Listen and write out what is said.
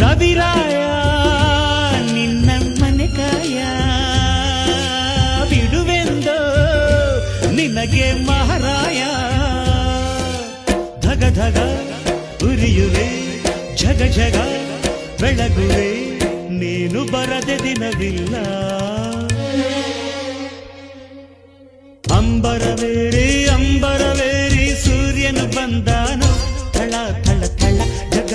ರವಿರಾಯ ನಿನ್ನ ಮನೆಕಾಯ ಬಿಡುವೆಂದೋ ನಿನಗೆ ಮಹಾರಾಯ ಧಗ ಧಗ ಉರಿಯುವೆ ಜಗ ಜಗ ಬೆಳಗುವೆ ನೀನು ಬರದೆ ದಿನವಿಲ್ಲ ಅಂಬರವೇರಿ ಸೂರ್ಯನು ಬಂದಾನು ಥಳ ಥಳ ಥಳ ಜಗ